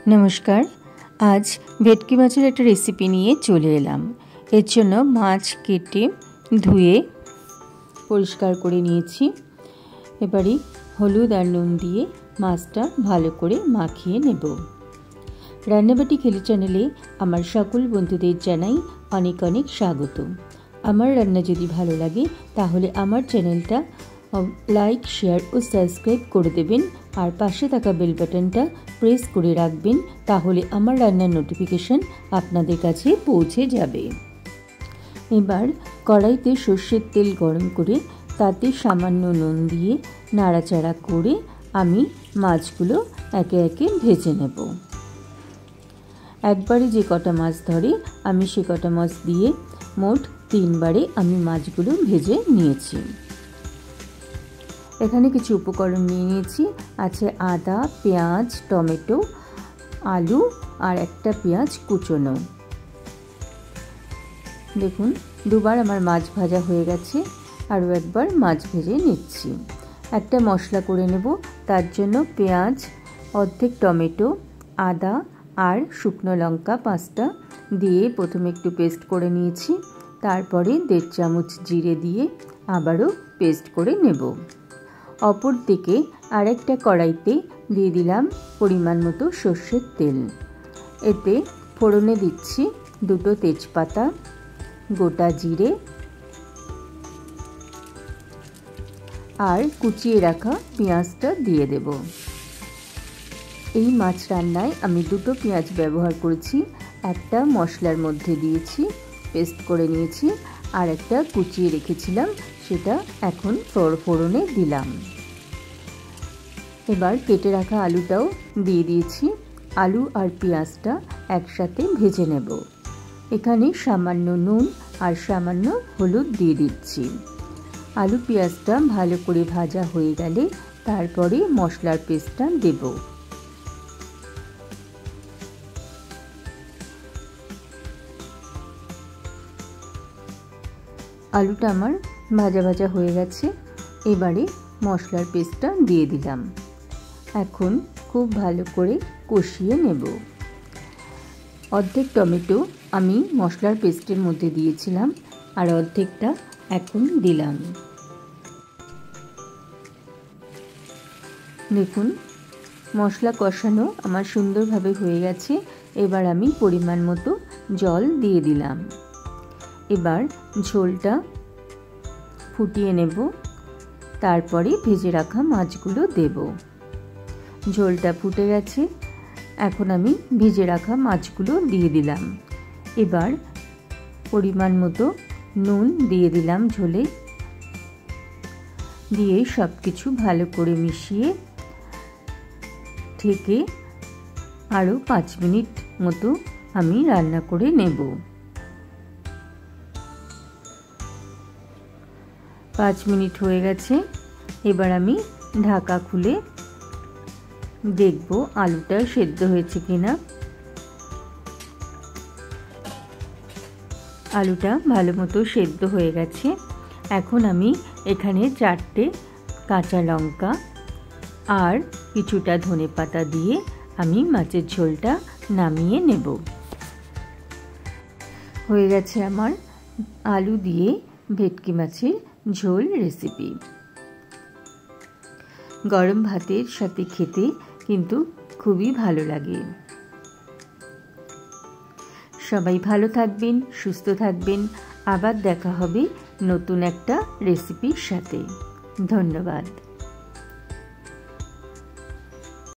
नमस्कार। आज भेटकी माছের একটা রেসিপি নিয়ে চলে এলাম। এর জন্য মাছ কেটে ধুয়ে পরিষ্কার করে নিয়েছি। এবারে হলুদ আর নুন দিয়ে মাছটা ভালো করে মাখিয়ে নেব। রান্নাবাটি খেলি চ্যানেলে আমার সকল বন্ধুদের জানাই অনেক অনেক স্বাগত। আমার রান্না যদি ভালো লাগে তাহলে আমার চ্যানেলটা লাইক, শেয়ার ও সাবস্ক্রাইব করে দেবেন আর পাশে থাকা বেল বাটনটা প্রেস করে রাখবেন, তাহলে আমার রান্নার নোটিফিকেশন আপনাদের কাছে পৌঁছে যাবে। এবার কড়াইতে সর্ষের তেল গরম করে তাতে সামান্য নুন দিয়ে নাড়াচাড়া করে আমি মাছগুলো একে একে ভেজে নেব। একবারে যে কটা মাছ ধরে আমি সে কটা মাছ দিয়ে মোট 3 বারে আমি মাছগুলো ভেজে নিয়েছি। এখানে কিছু উপকরণ নিয়ে নিয়েছি। আছে আদা, পেঁয়াজ, টমেটো, আলু আর একটা পেঁয়াজ কুচোনো। দেখুন দুবার আমার মাছ ভাজা হয়ে গেছে, আরও একবার মাছ ভেজে নিচ্ছি। একটা মশলা করে নেব। তার জন্য পেঁয়াজ, অর্ধেক টমেটো, আদা আর শুকনো লঙ্কা 5টা দিয়ে প্রথমে একটু পেস্ট করে নিয়েছি। তারপরে 1.5 চামচ জিরে দিয়ে আবারও পেস্ট করে নেব। অপর দিকে আরেকটা কড়াইতে দিয়ে দিলাম পরিমাণ মতো সর্ষের তেল। এতে ফোড়নে দিচ্ছি 2টো তেজপাতা, গোটা জিরে আর কুচিয়ে রাখা পেঁয়াজটা দিয়ে দেব। এই মাছ রান্নায় আমি 2টো পেঁয়াজ ব্যবহার করেছি। একটা মশলার মধ্যে দিয়েছি, পেস্ট করে নিয়েছি, আর একটা কুচিয়ে রেখেছিলাম, সেটা এখন ফোড়নে দিলাম। এবার কেটে রাখা আলুটাও দিয়ে দিয়েছি। আলু আর পেঁয়াজটা একসাথে ভেজে নেব। এখানে সামান্য নুন আর সামান্য হলুদ দিয়ে দিচ্ছি। আলু পেঁয়াজটা ভালো করে ভাজা হয়ে গেলে তারপরে মশলার পেস্টটা দেব। আলুটা আমার ভাজা ভাজা হয়ে গেছে। এবারে মশলার পেস্টটা দিয়ে দিলাম। এখন খুব ভালো করে কষিয়ে নেব। অর্ধেক টমেটো আমি মশলার পেস্টের মধ্যে দিয়েছিলাম আর অর্ধেকটা এখন দিলাম। দেখুন মশলা কষানো আমার সুন্দরভাবে হয়ে গেছে। এবার আমি পরিমাণ মতো জল দিয়ে দিলাম। এবার ঝোলটা ফুটিয়ে নেব। তারপরে ভেজে রাখা মাছগুলো দেব। ঝোলটা ফুটে গেছে, এখন আমি ভেজে রাখা মাছগুলো দিয়ে দিলাম। এবার পরিমাণ মতো নুন দিয়ে দিলাম ঝোলে, দিয়ে সব কিছু ভালো করে মিশিয়ে ঢেকে আরও 5 মিনিট মতো আমি রান্না করে নেব। 5 মিনিট হয়ে গেছে। এবার আমি ঢাকা খুলে দেখব আলুটা সেদ্ধ হয়েছে কিনা। আলুটা ভালো মতো সেদ্ধ হয়ে গেছে। এখন আমি এখানে 4টে কাঁচা লঙ্কা আর কিছুটা ধনেপাতা দিয়ে আমি মাছের ঝোলটা নামিয়ে নেব। হয়ে গেছে আমার আলু দিয়ে ভেটকি মাছের ঝোল রেসিপি। গরম ভাতের সাথে খেতে কিন্তু খুবই ভালো লাগে। সবাই ভালো থাকবেন, সুস্থ থাকবেন। আবার দেখা হবে নতুন একটা রেসিপির সাথে। ধন্যবাদ।